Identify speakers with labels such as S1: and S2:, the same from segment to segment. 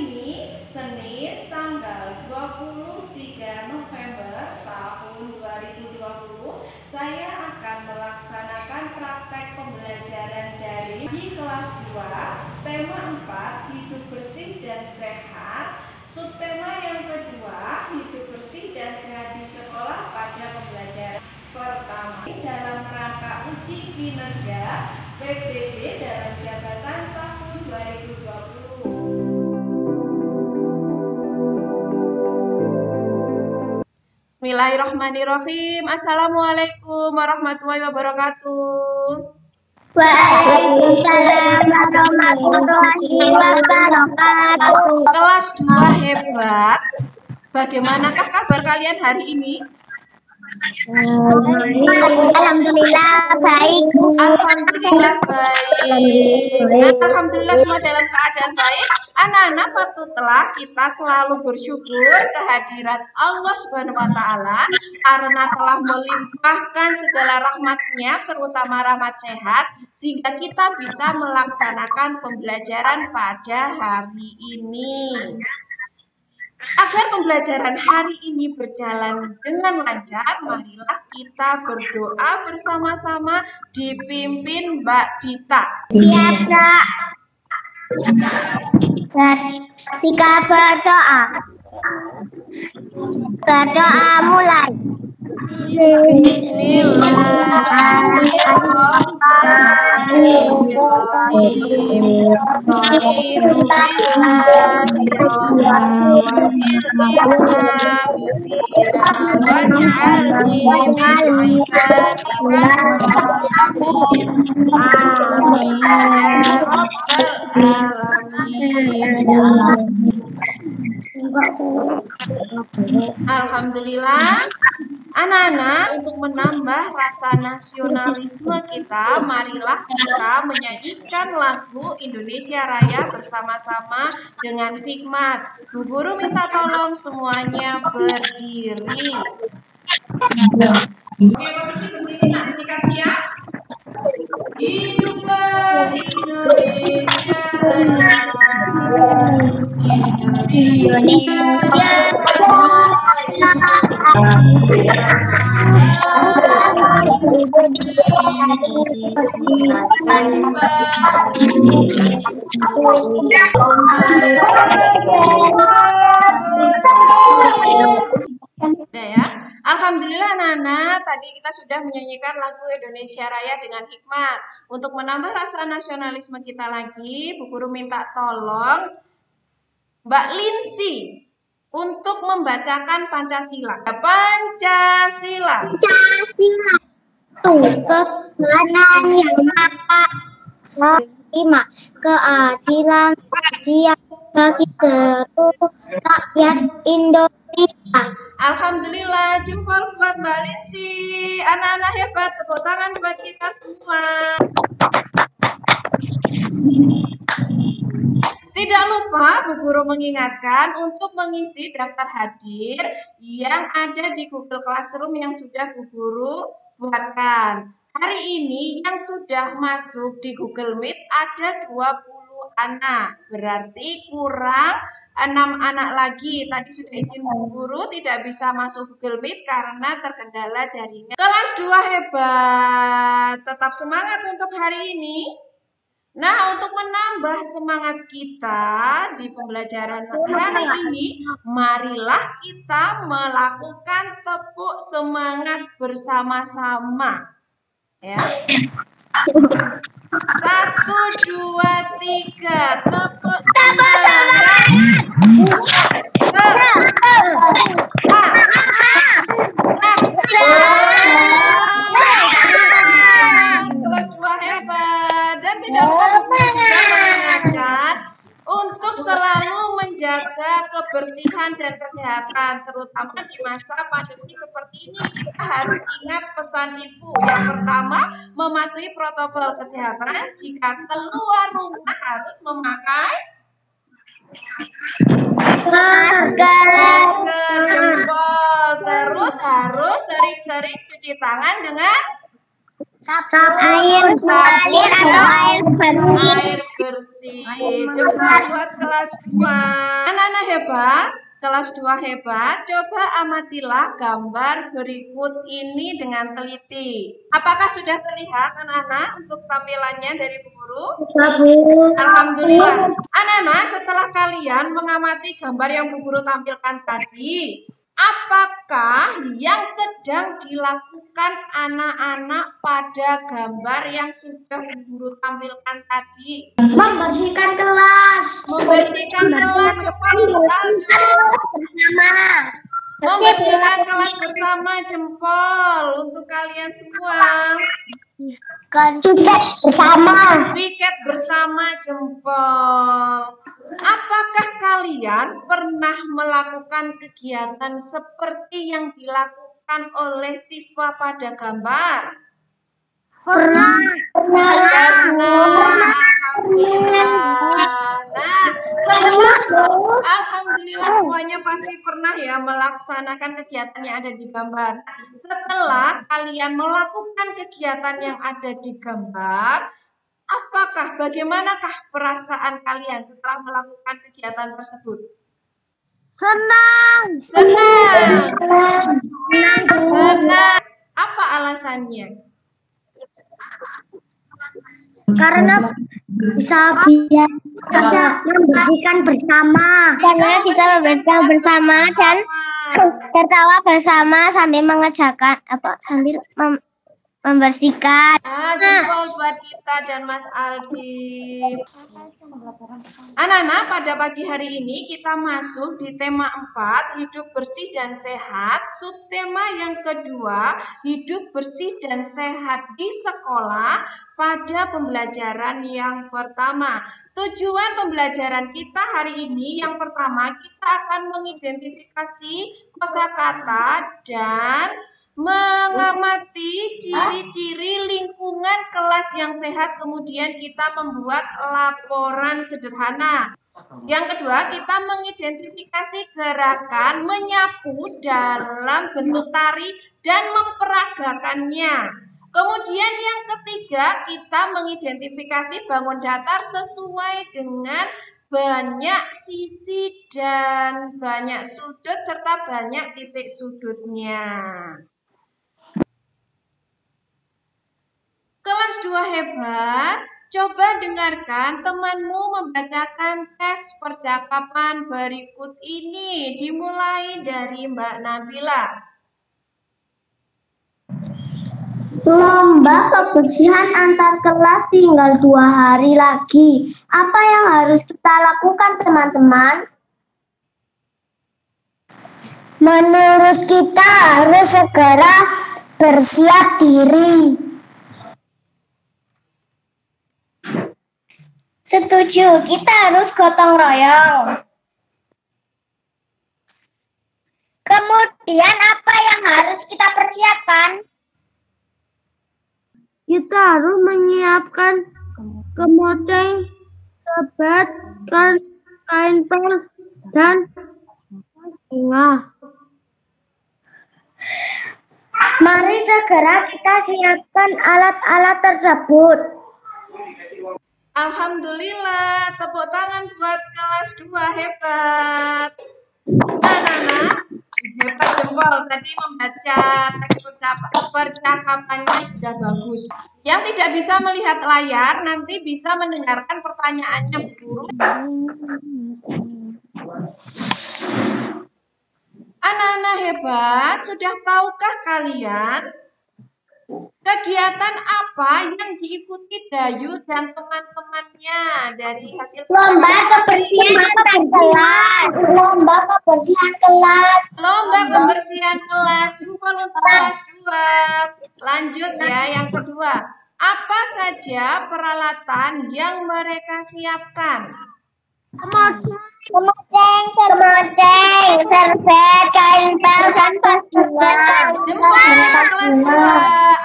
S1: ini Senin tanggal 23 November tahun 2020, saya akan melaksanakan praktek pembelajaran daring di kelas 2, tema 4, hidup bersih dan sehat. Subtema yang kedua, hidup bersih dan sehat di sekolah pada pembelajaran pertama dalam rangka uji kinerja PBB dalam jabatan tahun 2020. Bismillahirrahmanirrahim. Assalamualaikum warahmatullahi wabarakatuh.
S2: Waalaikumsalam warahmatullahi wabarakatuh.
S1: Kelas 2 hebat. Bagaimanakah kabar kalian hari ini?
S2: Alhamdulillah baik.
S1: Alhamdulillah baik. Alhamdulillah semua dalam keadaan baik. Anak-anak, patutlah kita selalu bersyukur kehadirat Allah Subhanahu wa Ta'ala karena telah melimpahkan segala rahmatnya, terutama rahmat sehat, sehingga kita bisa melaksanakan pembelajaran pada hari ini. Agar pembelajaran hari ini berjalan dengan lancar, marilah kita berdoa bersama-sama dipimpin Mbak Dita.
S2: Iya, Kak. Sika berdoa. Berdoa mulai.
S1: Alhamdulillah. Anak-anak, untuk menambah rasa nasionalisme kita, marilah kita menyanyikan lagu Indonesia Raya bersama-sama dengan hikmat. Bu Guru minta tolong semuanya berdiri. Oke, posisi berdiri, nanti sikat siap. Hiduplah Indonesia Raya. Indonesia ya. Alhamdulillah anak-anak, tadi kita sudah menyanyikan lagu Indonesia Raya dengan hikmat. Untuk menambah rasa nasionalisme kita lagi, Bu Guru minta tolong Mbak Linsi untuk membacakan Pancasila. Pancasila.
S2: Pancasila itu ketuhanan yang maha lima, keadilan sosial bagi seluruh rakyat Indonesia.
S1: Alhamdulillah, jempol buat Mbak Linsi. Anak-anak hebat, tepuk tangan buat kita semua. Tidak lupa Bu Guru mengingatkan untuk mengisi daftar hadir yang ada di Google Classroom yang sudah Bu Guru buatkan. Hari ini yang sudah masuk di Google Meet ada 20 anak, berarti kurang 6 anak lagi. Tadi sudah izin Bu Guru tidak bisa masuk Google Meet karena terkendala jaringan. Kelas 2 hebat, tetap semangat untuk hari ini. Nah, untuk menambah semangat kita di pembelajaran hari ini, marilah kita melakukan tepuk semangat bersama-sama. Ya. 1, 2, 3, tepuk semangat. Kelas 2 hebat. Dan tidak lupa Bu Guru juga mengingatkan untuk selalu menjaga kebersihan dan kesehatan, terutama di masa pandemi seperti ini. Kita harus ingat pesan Ibu. Yang pertama, mematuhi protokol kesehatan. Jika keluar rumah harus memakai masker, jempol. Terus harus sering-sering cuci tangan dengan
S2: air atau air bersih.
S1: Air bersih. Jempol buat kelas 2. Anak-anak hebat, kelas 2 hebat, coba amatilah gambar berikut ini dengan teliti. Apakah sudah terlihat anak-anak untuk tampilannya dari Bu Guru? Alhamdulillah. Anak-anak, setelah kalian mengamati gambar yang Bu Guru tampilkan tadi, apakah yang sedang dilakukan anak-anak pada gambar yang sudah Bu Guru tampilkan tadi?
S2: Membersihkan kelas.
S1: Membersihkan kelas, cepat untuk Aldo. Membersihkan kelas bersama, jempol untuk kalian semua.
S2: Piket bersama.
S1: Piket bersama, jempol. Apakah kalian pernah melakukan kegiatan seperti yang dilakukan oleh siswa pada gambar?
S2: Pernah.
S1: Alhamdulillah semuanya pasti pernah ya melaksanakan kegiatan yang ada di gambar. Setelah kalian melakukan kegiatan yang ada di gambar, bagaimanakah perasaan kalian setelah melakukan kegiatan tersebut?
S2: Senang.
S1: Apa alasannya?
S2: Karena bisa membersihkan bersama. Karena kita membersihkan bersama dan tertawa bersama sambil mengerjakan sambil membersihkan.
S1: Jempol buat Dita dan Mas Aldi. Anak-anak, pada pagi hari ini kita masuk di tema 4, hidup bersih dan sehat. Subtema yang kedua, hidup bersih dan sehat di sekolah pada pembelajaran yang pertama. Tujuan pembelajaran kita hari ini yang pertama, kita akan mengidentifikasi kosakata dan mengamati ciri-ciri lingkungan kelas yang sehat, kemudian kita membuat laporan sederhana. Yang kedua, kita mengidentifikasi gerakan menyapu dalam bentuk tari dan memperagakannya. Kemudian yang ketiga, kita mengidentifikasi bangun datar sesuai dengan banyak sisi dan banyak sudut serta banyak titik sudutnya. Kelas 2 hebat, coba dengarkan temanmu membacakan teks percakapan berikut ini. Dimulai dari Mbak Nabila.
S2: Lomba kebersihan antar kelas tinggal 2 hari lagi. Apa yang harus kita lakukan, teman-teman? Menurut kita harus segera bersiap diri. Setuju, kita harus gotong royong. Kemudian apa yang harus kita persiapkan? Kita harus menyiapkan kemoceng, sebat, kain pel, dan bunga. Mari segera kita siapkan alat-alat tersebut.
S1: Alhamdulillah, tepuk tangan buat kelas 2 hebat. Anak-anak, hebat jempol. Tadi membaca teks percakapannya sudah bagus. Yang tidak bisa melihat layar nanti bisa mendengarkan pertanyaannya Bu Guru. Anak-anak hebat, sudah tahukah kalian kegiatan apa yang diikuti Dayu dan teman-temannya dari hasil
S2: Lomba kebersihan antar kelas. Lomba kebersihan kelas.
S1: Lomba kebersihan kelas. Jempol untuk kelas 2. Lanjut ya, yang kedua. Apa saja peralatan yang mereka siapkan?
S2: Kemoceng, serbet, kain pel, dan vas bunga.
S1: Jempol kelas 2.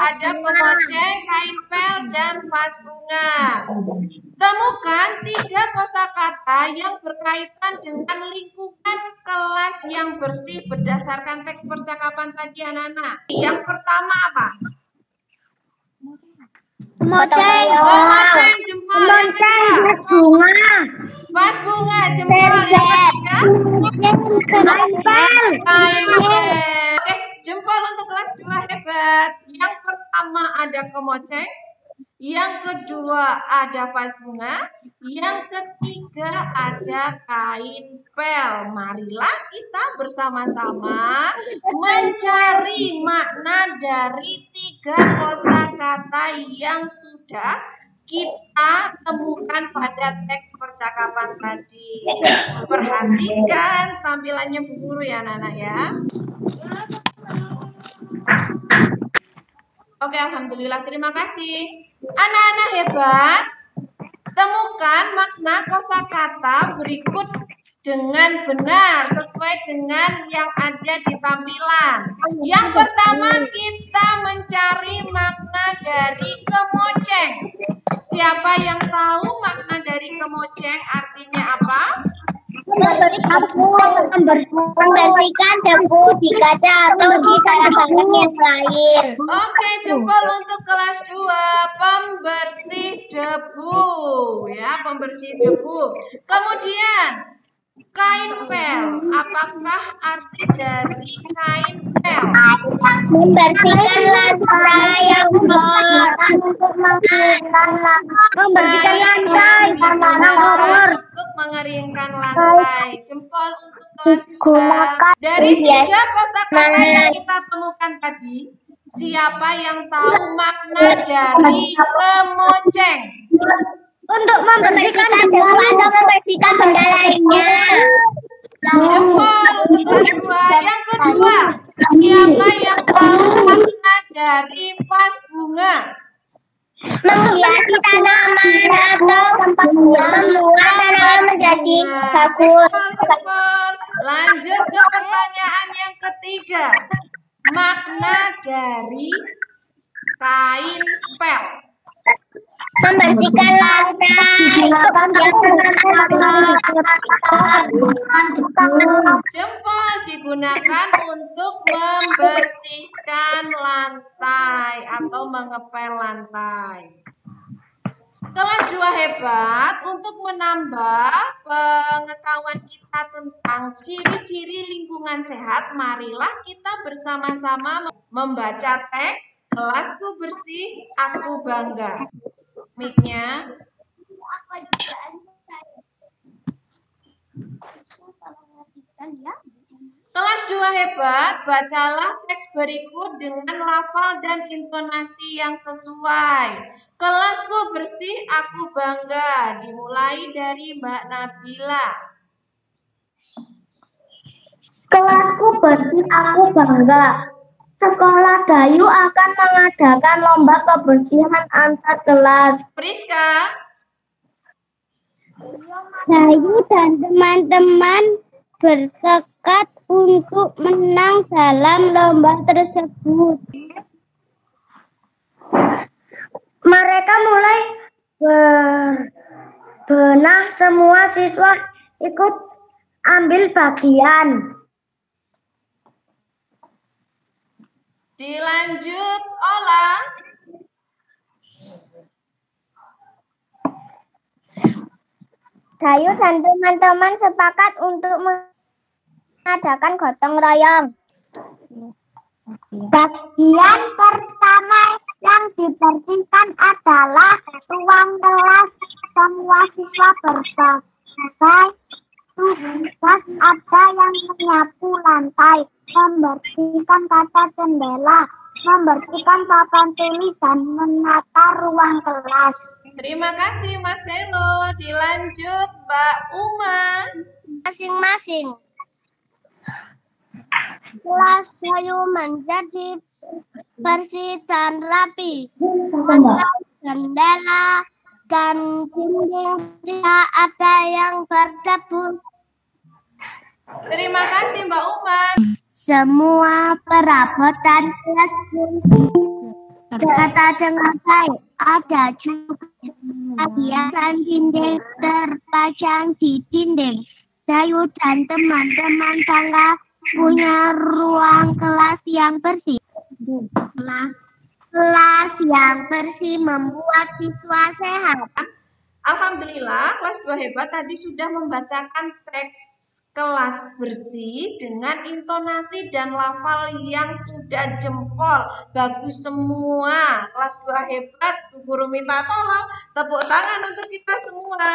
S1: Ada kemoceng, kain pel, dan vas bunga. Temukan 3 kosakata yang berkaitan dengan lingkungan kelas yang bersih berdasarkan teks percakapan tadi, anak-anak. Yang pertama apa?
S2: Kemoceng,
S1: Jempol. Yang kedua,
S2: bunga.
S1: vas bunga. Jempol. Yang ketiga,
S2: Kain pel.
S1: Oke, jempol untuk kelas 2 hebat. Yang pertama ada kemoceng, yang kedua ada vas bunga, yang ketiga ada kain pel. Marilah kita bersama-sama mencari makna dari 3 kosakata yang sudah kita temukan pada teks percakapan tadi. Perhatikan tampilannya Bu Guru ya anak-anak ya. Oke, alhamdulillah, terima kasih. Anak-anak hebat, temukan makna kosakata berikut dengan benar sesuai dengan yang ada di tampilan. Yang pertama kita mencari makna dari kemoceng. Siapa yang tahu makna dari kemoceng artinya apa?
S2: Membersihkan debu di kaca atau di barang-barang yang lain.
S1: Oke, jempol untuk kelas 2, pembersih debu ya, pembersih debu. Kemudian kain pel, apakah arti dari kain pel?
S2: Membersihkan lantai yang kotor. Membersihkan lantai yang kotor.
S1: Untuk mengeringkan lantai. Jempol untuk kelas 2. Dari 3 kosakata yang kita temukan tadi, siapa yang tahu makna dari kemoceng?
S2: Untuk membersihkan debu atau membersihkan benda lainnya.
S1: Jempol untuk kelas 2. Yang kedua, siapa yang tahu makna dari vas bunga?
S2: Menghiasi tanaman atau membuat tanaman menjadi bagus.
S1: Jempol. Lanjut ke pertanyaan yang ketiga. Makna dari kain pel.
S2: Membersihkan lantai.
S1: Jempol digunakan untuk membersihkan lantai atau mengepel lantai. Kelas 2 hebat, untuk menambah pengetahuan kita tentang ciri-ciri lingkungan sehat, marilah kita bersama-sama membaca teks Kelasku Bersih, Aku Bangga. Mic-nya. Kelas 2 hebat, bacalah teks berikut dengan lafal dan intonasi yang sesuai. Kelasku bersih, aku bangga. Dimulai dari Mbak Nabila.
S2: Kelasku bersih, aku bangga. Sekolah Dayu akan mengadakan lomba kebersihan antar kelas.
S1: Priska.
S2: Dayu dan teman-teman bertekad untuk menang dalam lomba tersebut. Mereka mulai berbenah, semua siswa ikut ambil bagian.
S1: Dilanjut, Ola.
S2: Dayu dan teman-teman sepakat untuk mengadakan gotong royong. Bagian pertama yang dibersihkan adalah ruang kelas. Semua siswa berbagai tugas, ada yang menyapu lantai, membersihkan kaca jendela, membersihkan papan tulis, dan menata ruang kelas.
S1: Terima kasih Mas Selo. Dilanjut Mbak Uma.
S2: Masing-masing kelas Dayu menjadi bersih dan rapi. Jendela dan dinding tidak ada yang berdebu.
S1: Terima kasih Mbak Uma.
S2: Semua perabotan kelas tertata dengan baik. Ada juga hiasan dinding terpajang di dinding. Dayu dan teman-teman bangga punya ruang kelas yang bersih. Kelas yang bersih membuat siswa sehat.
S1: Alhamdulillah, kelas 2 hebat tadi sudah membacakan teks kelas bersih dengan intonasi dan lafal yang sudah jempol. Bagus semua. Kelas 2 hebat. Bu Guru minta tolong tepuk tangan untuk kita semua.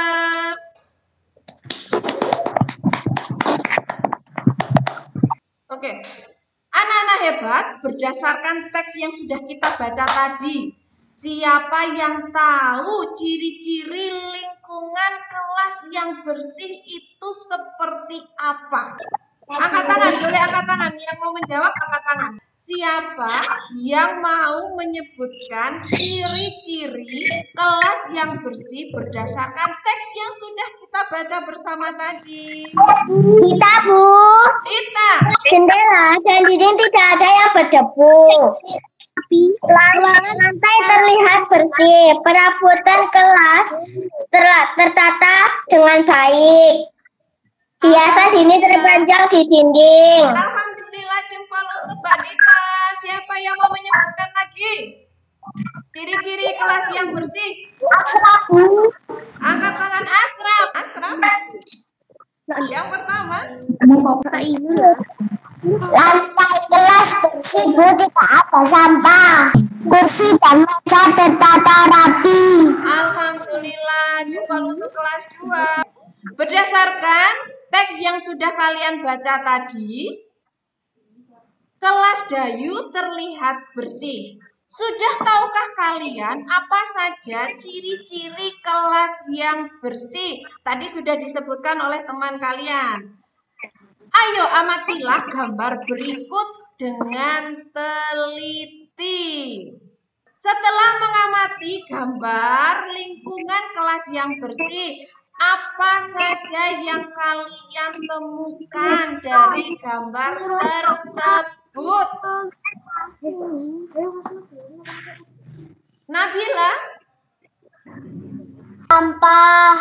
S1: Oke. Anak-anak hebat, berdasarkan teks yang sudah kita baca tadi, siapa yang tahu ciri-ciri lingkungan kelas yang bersih itu seperti apa? Angkat tangan, boleh angkat tangan. Yang mau menjawab, angkat tangan. Siapa yang mau menyebutkan ciri-ciri kelas yang bersih berdasarkan teks yang sudah kita baca bersama tadi?
S2: Kita, Bu.
S1: Kita.
S2: Jendela dan dinding tidak ada yang berdebu. Lantai terlihat bersih. Perabotan kelas tertata dengan baik. Biasa dinding terpanjang di dinding.
S1: Alhamdulillah, jempol untuk Mbak Dita. Siapa yang mau menyebutkan lagi ciri-ciri kelas yang bersih?
S2: Asraf, Bu.
S1: Angkat tangan Asraf. Asraf. Yang pertama.
S2: Lantai kelas bersih, Bu, tidak ada sampah. Kursi dan meja tertata rapi.
S1: Alhamdulillah, jempol untuk kelas 2. Berdasarkan teks yang sudah kalian baca tadi, kelas Dayu terlihat bersih. Sudah tahukah kalian apa saja ciri-ciri kelas yang bersih? Tadi sudah disebutkan oleh teman kalian. Ayo amatilah gambar berikut dengan teliti. Setelah mengamati gambar lingkungan kelas yang bersih, apa saja yang kalian temukan dari gambar tersebut? Nabila?
S2: Sampah.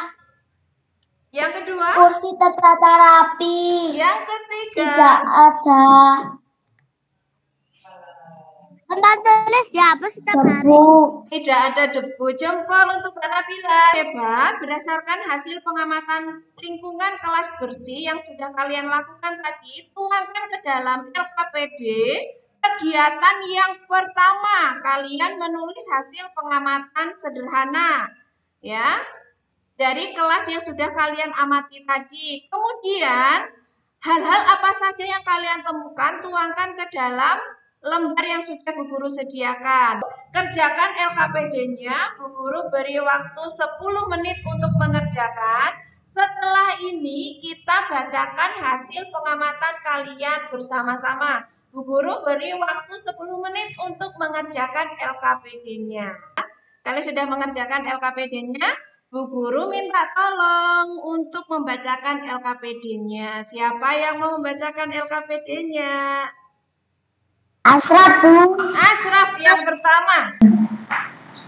S1: Yang kedua?
S2: Kursi tertata rapi.
S1: Yang ketiga?
S2: Tidak ada. Tentang tulis ya, apa setiap hari?
S1: Tidak ada debu. Jempol untuk Mbak Nabila. Hebat. Berdasarkan hasil pengamatan lingkungan kelas bersih yang sudah kalian lakukan tadi, tuangkan ke dalam LKPD kegiatan yang pertama. Kalian menulis hasil pengamatan sederhana, ya, dari kelas yang sudah kalian amati tadi. Kemudian hal-hal apa saja yang kalian temukan, tuangkan ke dalam lembar yang sudah Bu Guru sediakan. Kerjakan LKPD-nya, Bu Guru beri waktu 10 menit untuk mengerjakan. Setelah ini kita bacakan hasil pengamatan kalian bersama-sama. Bu Guru beri waktu 10 menit untuk mengerjakan LKPD-nya. Kalian sudah mengerjakan LKPD-nya? Bu Guru minta tolong untuk membacakan LKPD-nya. Siapa yang mau membacakan LKPD-nya?
S2: Asraf, Bu.
S1: Asraf yang pertama.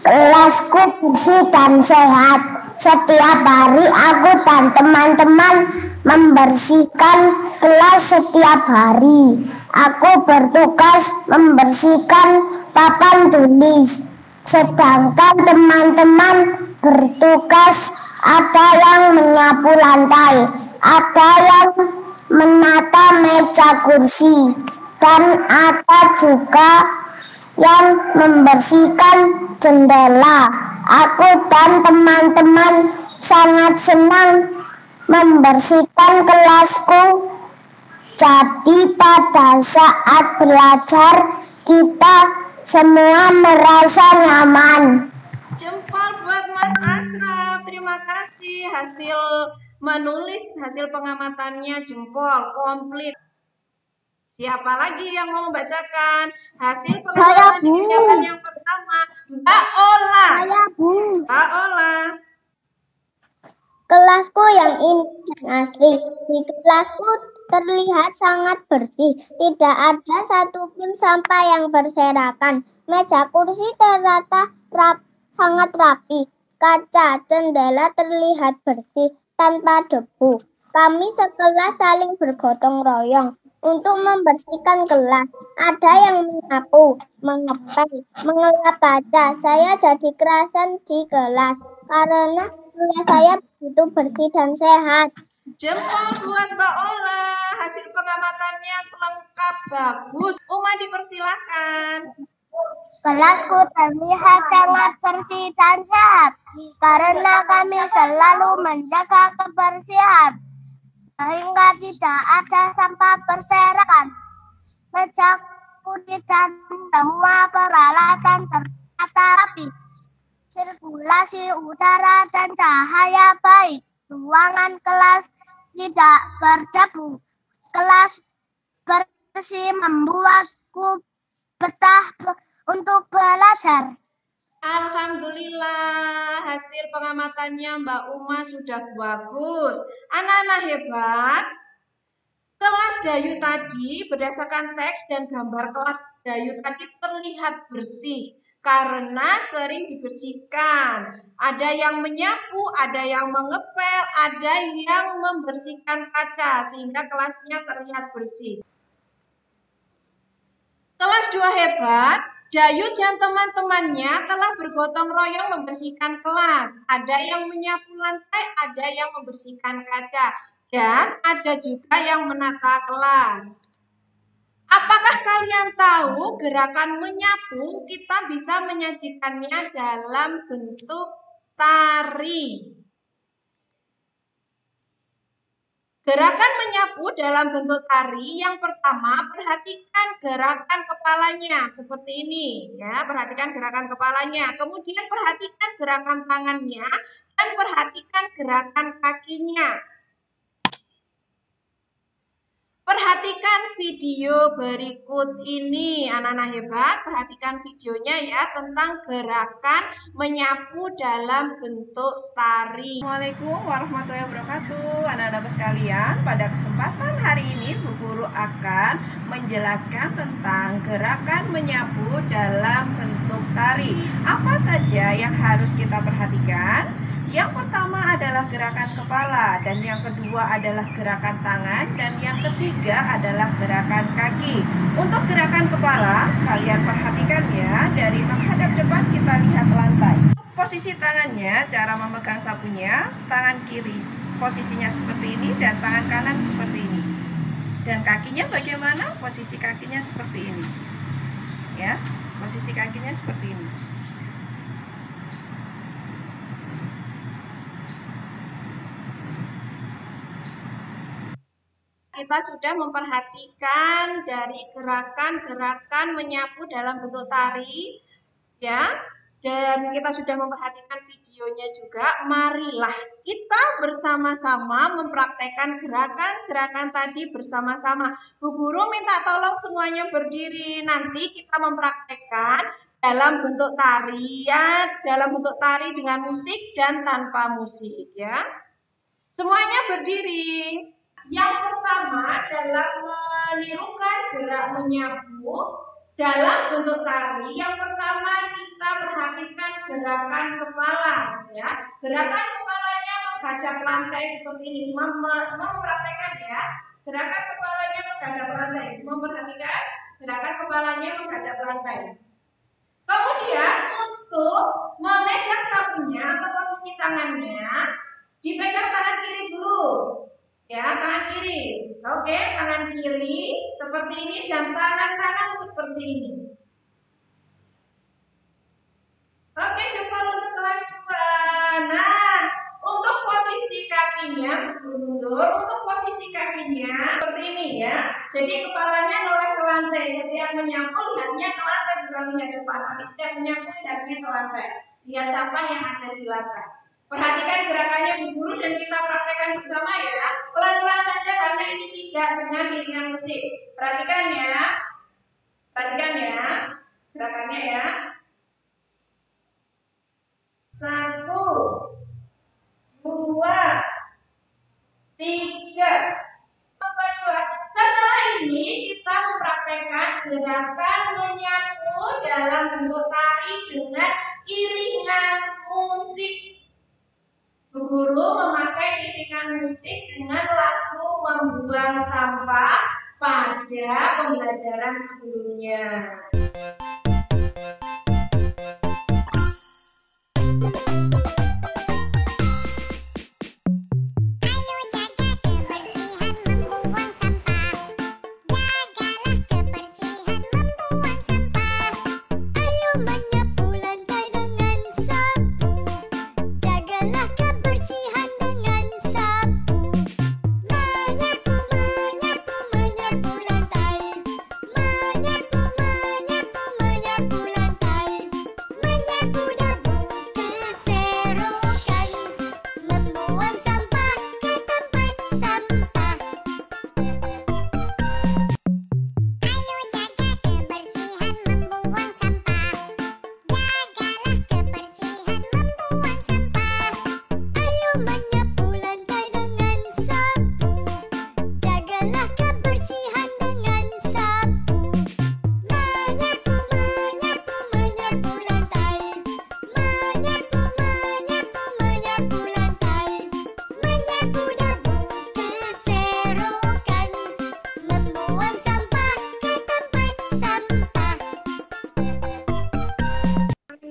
S2: Kelasku bersih dan sehat. Setiap hari aku dan teman-teman membersihkan kelas setiap hari. Aku bertugas membersihkan papan tulis. Sedangkan teman-teman bertugas ada yang menyapu lantai, ada yang menata meja kursi, dan ada juga yang membersihkan jendela. Aku dan teman-teman sangat senang membersihkan kelasku. Jadi pada saat belajar kita semua merasa nyaman.
S1: Jempol buat Mas Asraf. Terima kasih. Hasil menulis hasil pengamatannya jempol komplit. Siapa lagi yang mau membacakan hasil pengamatan kegiatan yang pertama? Mbak Ola. Mbak Ola.
S2: Kelasku yang indah dan asri. Di kelasku terlihat sangat bersih. Tidak ada satupun sampah yang berserakan. Meja kursi tertata sangat rapi. Kaca jendela terlihat bersih tanpa debu. Kami sekelas saling bergotong royong untuk membersihkan kelas. Ada yang menyapu, mengepel, mengelap kaca. Saya jadi kerasan di kelas karena saya begitu bersih dan sehat.
S1: Jempol buat Mbak Ola. Bagus. Uma dipersilahkan.
S2: Kelasku terlihat sangat bersih dan sehat karena kami selalu menjaga kebersihan sehingga tidak ada sampah berserakan. Mejaku dan semua peralatan tertata rapi. Sirkulasi udara dan cahaya baik. Ruangan kelas tidak berdebu. Kelas bersih membuatku betah untuk belajar.
S1: Alhamdulillah, hasil pengamatannya Mbak Uma sudah bagus. Anak-anak hebat. Kelas Dayu tadi berdasarkan teks dan gambar kelas Dayu tadi terlihat bersih karena sering dibersihkan. Ada yang menyapu, ada yang mengepel, ada yang membersihkan kaca sehingga kelasnya terlihat bersih. Kelas 2 hebat, Dayu dan teman-temannya telah bergotong royong membersihkan kelas. Ada yang menyapu lantai, ada yang membersihkan kaca, dan ada juga yang menata kelas. Apakah kalian tahu gerakan menyapu kita bisa menyajikannya dalam bentuk tari? Gerakan menyapu dalam bentuk tari, yang pertama perhatikan gerakan kepalanya seperti ini ya, perhatikan gerakan kepalanya. Kemudian perhatikan gerakan tangannya dan perhatikan gerakan kakinya. Perhatikan video berikut ini, anak-anak hebat. Perhatikan videonya ya tentang gerakan menyapu dalam bentuk tari.
S3: Assalamualaikum warahmatullahi wabarakatuh. Anak-anak sekalian, pada kesempatan hari ini Bu Guru akan menjelaskan tentang gerakan menyapu dalam bentuk tari. Apa saja yang harus kita perhatikan? Yang pertama adalah gerakan kepala, dan yang kedua adalah gerakan tangan, dan yang ketiga adalah gerakan kaki. Untuk gerakan kepala, kalian perhatikan ya, dari menghadap depan kita lihat lantai. Posisi tangannya, cara memegang sapunya, tangan kiri posisinya seperti ini dan tangan kanan seperti ini. Dan kakinya bagaimana? Posisi kakinya seperti ini. Ya, posisi kakinya seperti ini.
S1: Kita sudah memperhatikan dari gerakan-gerakan menyapu dalam bentuk tari ya, dan kita sudah memperhatikan videonya juga. Marilah kita bersama-sama mempraktekkan gerakan-gerakan tadi bersama-sama. Bu Guru minta tolong semuanya berdiri. Nanti kita mempraktekkan dalam bentuk tari ya, dalam bentuk tari dengan musik dan tanpa musik ya. Semuanya berdiri. Yang pertama dalam menirukan gerak menyapu dalam bentuk tari, yang pertama kita perhatikan gerakan kepala ya. Gerakan kepalanya menghadap lantai seperti ini. Semua mempraktekkan ya. Gerakan kepalanya menghadap lantai. Semua perhatikan gerakan kepalanya menghadap lantai. Kemudian untuk memegang sapunya atau posisi tangannya dipegang tangan kiri dulu. Ya, tangan kiri. Oke, tangan kiri seperti ini dan tangan kanan seperti ini. Oke, jempol untuk kelas 2. Nah, untuk posisi kakinya mundur, untuk posisi kakinya seperti ini ya. Jadi kepalanya noleh ke lantai. Setiap menyapu lihatnya ke lantai, bukan lihat depan, tapi setiap menyapu lihatnya ke lantai. Lihat sampah yang ada di lantai. Perhatikan gerakannya Bu Guru dan kita praktekkan bersama ya. Pelan-pelan saja karena ini tidak dengan iringan musik. Perhatikan ya. Perhatikan ya. Gerakannya ya. 1, 2, 3. Setelah ini kita mempraktekkan gerakan menyapu dalam bentuk tari dengan iringan musik. Bu Guru memakai iringan musik dengan lagu Membuang Sampah pada pembelajaran sebelumnya.
S2: Ayo jaga kebersihan, membuang sampah. Jagalah kebersihan.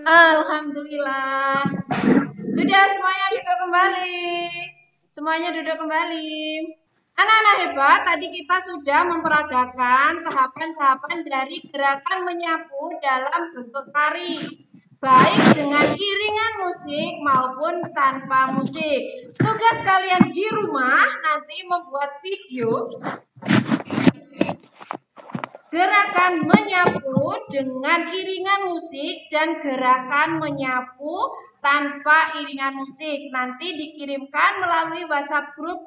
S1: Alhamdulillah. Sudah semuanya duduk kembali. Semuanya duduk kembali. Anak-anak hebat, tadi kita sudah memperagakan tahapan-tahapan dari gerakan menyapu dalam bentuk tari. Baik dengan iringan musik maupun tanpa musik. Tugas kalian di rumah nanti membuat video gerakan menyapu dengan iringan musik dan gerakan menyapu tanpa iringan musik. Nanti dikirimkan melalui WhatsApp grup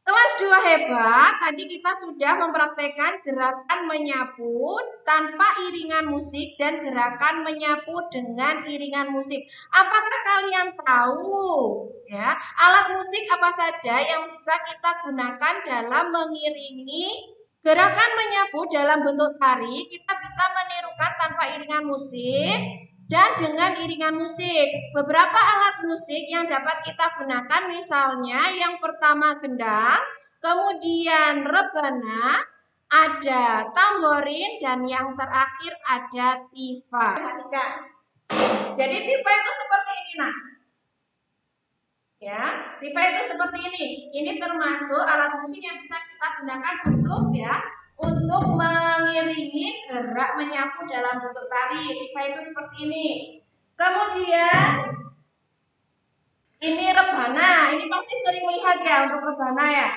S1: kelas 2 hebat. Tadi kita sudah mempraktekkan gerakan menyapu tanpa iringan musik dan gerakan menyapu dengan iringan musik. Apakah kalian tahu ya, alat musik apa saja yang bisa kita gunakan dalam mengiringi gerakan menyapu dalam bentuk tari? Kita bisa menirukan tanpa iringan musik dan dengan iringan musik. Beberapa alat musik yang dapat kita gunakan misalnya yang pertama gendang, kemudian rebana, ada tamborin, dan yang terakhir ada tifa. Jadi tifa itu seperti ini, nah. Ya, tifa itu seperti ini. Ini termasuk alat musik yang bisa kita gunakan untuk mengiringi gerak menyapu dalam bentuk tari. Tifa itu seperti ini. Kemudian ini rebana. Ini pasti sering melihat ya untuk rebana ya.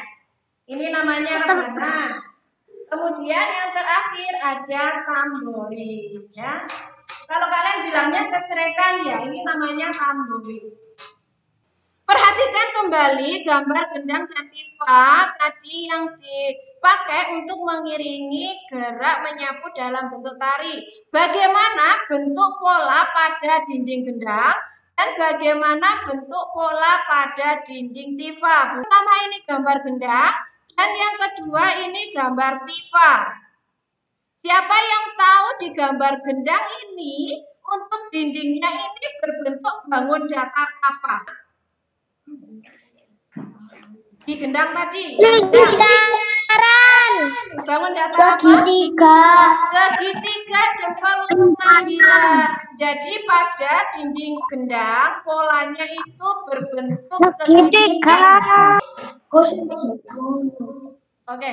S1: Ini namanya rebana. Kemudian yang terakhir ada tambori ya. Kalau kalian bilangnya kecerekan ya, ini namanya tambori. Perhatikan kembali gambar gendang dan tifa tadi yang dipakai untuk mengiringi gerak menyapu dalam bentuk tari. Bagaimana bentuk pola pada dinding gendang dan bagaimana bentuk pola pada dinding tifa. Pertama ini gambar gendang dan yang kedua ini gambar tifa. Siapa yang tahu di gambar gendang ini untuk dindingnya ini berbentuk bangun datar apa? Di gendang tadi.
S2: Lingkaran.
S1: Bangun datar apa?
S2: Segitiga.
S1: Segitiga, jempol untuk Nabila. Jadi pada dinding gendang polanya itu berbentuk segitiga. Oke.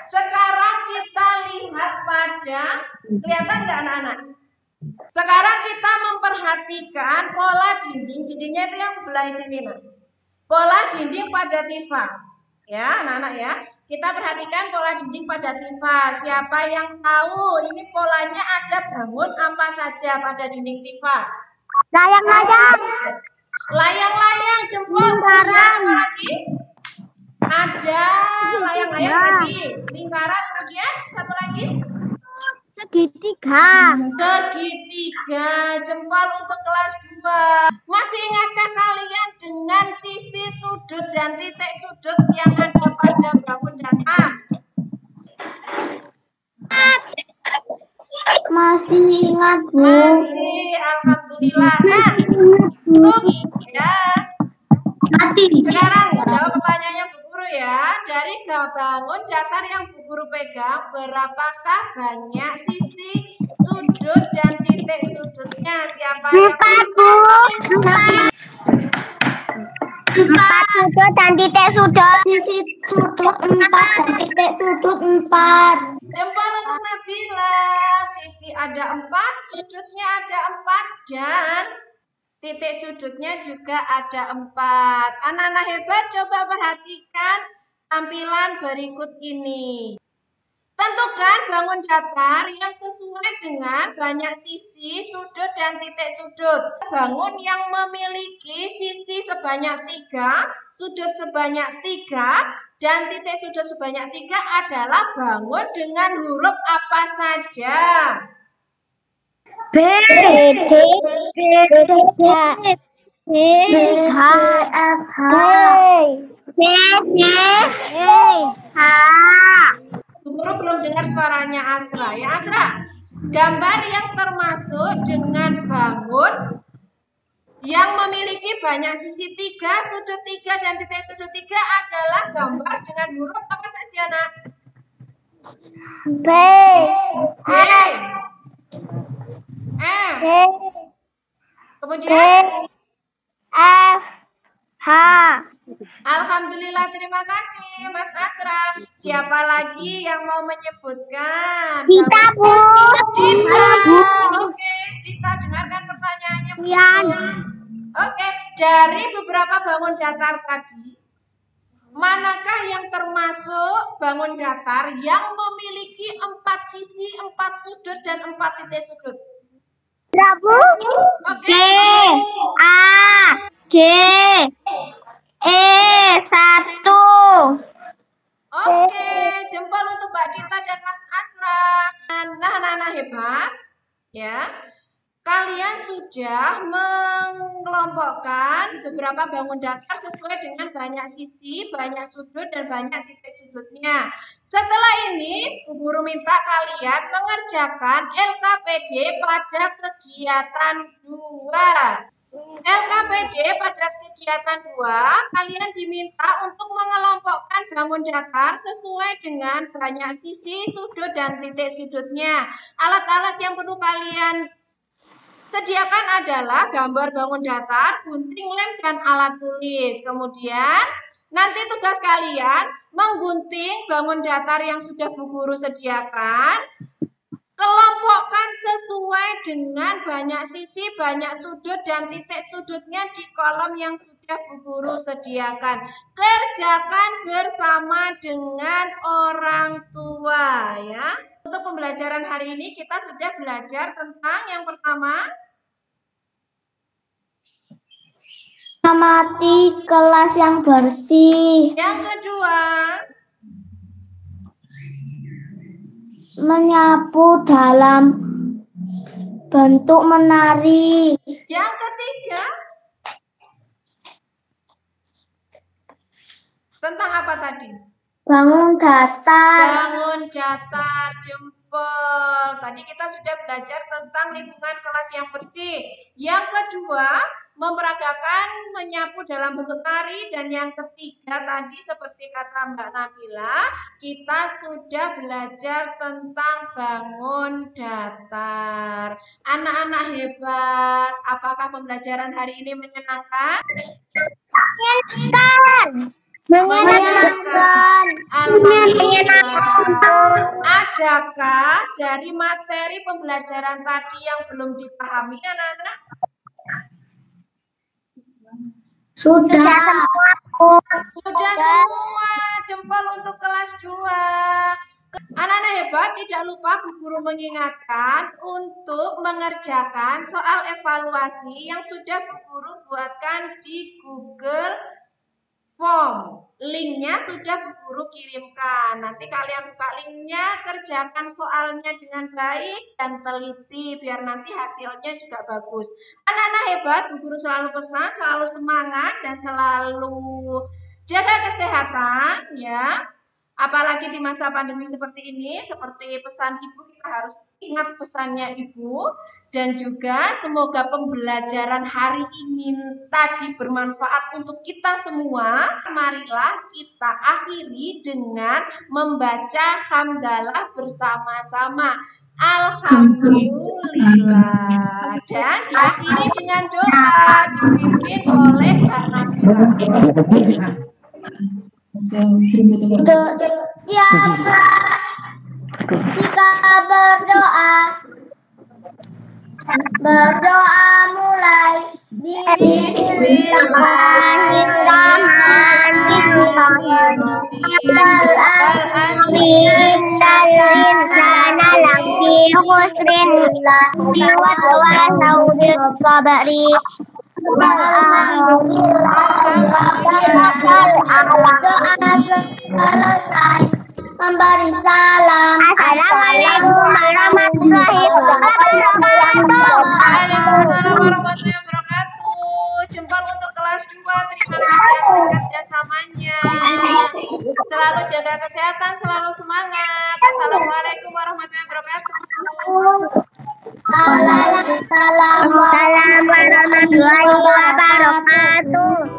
S1: Sekarang kita lihat pada, kelihatan nggak anak-anak? Sekarang kita memperhatikan pola dindingnya itu yang sebelah sini, nah. Pola dinding pada tifa. Ya, anak-anak ya. Kita perhatikan pola dinding pada tifa. Siapa yang tahu ini polanya ada bangun apa saja pada dinding tifa?
S2: Layang-layang.
S1: Layang-layang, jempol. Kemudian apa lagi? Ada layang-layang tadi. Lingkaran, kemudian satu lagi.
S2: Segitiga.
S1: Segitiga, jempol untuk kelas 2. Masih ingatkah kalian dengan sisi sudut dan titik sudut yang ada pada bangun datar?
S2: Masih ingat, Bu?
S1: Masih, alhamdulillah. Nah, ya. Sekarang jawab pertanyaannya Bu Guru ya. Dari bangun datar yang Bu Guru pegang, berapakah banyak sisi sudut dan titik sudutnya? Siapa yang
S2: Bu. 4 sudut dan titik sudut. Sisi sudut 4 dan titik sudut 4.
S1: Jempol untuk Nabila. Sisi ada 4, sudutnya ada 4 dan titik sudutnya juga ada 4. Anak-anak hebat, coba perhatikan tampilan berikut ini. Tentukan bangun datar yang sesuai dengan banyak sisi, sudut, dan titik sudut. Bangun yang memiliki sisi sebanyak 3, sudut sebanyak 3, dan titik sudut sebanyak 3 adalah bangun dengan huruf apa saja?
S2: B, D, H, F, H, G, H.
S1: Bu Guru belum dengar suaranya Asra. Ya Asra, gambar yang termasuk dengan bangun yang memiliki banyak sisi 3, sudut 3, dan titik sudut 3 adalah gambar dengan huruf apa saja, nak?
S2: B,
S1: E, Kemudian
S2: F H.
S1: Alhamdulillah, terima kasih Mas Asra. Siapa lagi yang mau menyebutkan?
S2: Dita, Bu.
S1: Dita.
S2: Bu.
S1: Oke, Dita, dengarkan pertanyaannya.
S2: Yan.
S1: Oke, dari beberapa bangun datar tadi, manakah yang termasuk bangun datar yang memiliki 4 sisi, 4 sudut, dan 4 titik sudut?
S2: Bu.
S1: Oke.
S2: G A G E 1.
S1: Oke, jempol untuk Mbak Dita dan Mas Asra. Nah, anak-anak hebat, ya. Kalian sudah mengelompokkan beberapa bangun datar sesuai dengan banyak sisi, banyak sudut, dan banyak titik sudutnya. Setelah ini, Bu Guru minta kalian mengerjakan LKPD pada kegiatan 2. LKPD pada kegiatan 2, kalian diminta untuk mengelompokkan bangun datar sesuai dengan banyak sisi, sudut, dan titik sudutnya. Alat-alat yang perlu kalian sediakan adalah gambar bangun datar, gunting lem, dan alat tulis. Kemudian nanti tugas kalian menggunting bangun datar yang sudah Bu Guru sediakan, kelompokkan sesuai dengan banyak sisi, banyak sudut, dan titik sudutnya di kolom yang sudah Bu Guru sediakan. Kerjakan bersama dengan orang tua, ya. Untuk pembelajaran hari ini kita sudah belajar tentang yang pertama,
S2: Amati kelas yang bersih.
S1: yang kedua,
S2: Menyapu dalam bentuk menari.
S1: yang ketiga, tentang apa tadi?
S2: Bangun datar.
S1: Bangun datar, jempol. Tadi kita sudah belajar tentang lingkungan kelas yang bersih. Yang kedua, memperagakan menyapu dalam bentuk tari. Dan yang ketiga tadi seperti kata Mbak Nabila, kita sudah belajar tentang bangun datar. Anak-anak hebat, apakah pembelajaran hari ini menyenangkan?
S2: Menyenangkan.
S1: Alhamdulillah. Adakah dari materi pembelajaran tadi yang belum dipahami, anak-anak?
S2: Sudah.
S1: Sudah semua. Jempol untuk kelas 2. Anak-anak hebat, tidak lupa Bu Guru mengingatkan untuk mengerjakan soal evaluasi yang sudah Bu Guru buatkan di Google Form. Linknya sudah Bu Guru kirimkan. Nanti kalian buka linknya, kerjakan soalnya dengan baik dan teliti biar nanti hasilnya juga bagus. Anak-anak hebat, Bu Guru selalu pesan, selalu semangat dan selalu jaga kesehatan, ya. Apalagi di masa pandemi seperti ini, seperti pesan Ibu, kita harus ingat pesannya Ibu. Dan juga semoga pembelajaran hari ini tadi bermanfaat untuk kita semua. Marilah kita akhiri dengan membaca hamdalah bersama-sama. Alhamdulillah. Dan diakhiri dengan doa dipimpin oleh Mbak Nabila.
S2: Untuk siapa jika berdoa mulai selesai memberi salam. Assalamualaikum warahmatullahi wabarakatuh.
S1: Waalaikumsalam warahmatullahi wabarakatuh. Jempol untuk kelas 2. Terima kasih atas kerjasamanya. Selalu jaga kesehatan, selalu semangat. Assalamualaikum warahmatullahi wabarakatuh.
S2: Waalaikumsalam warahmatullahi wabarakatuh.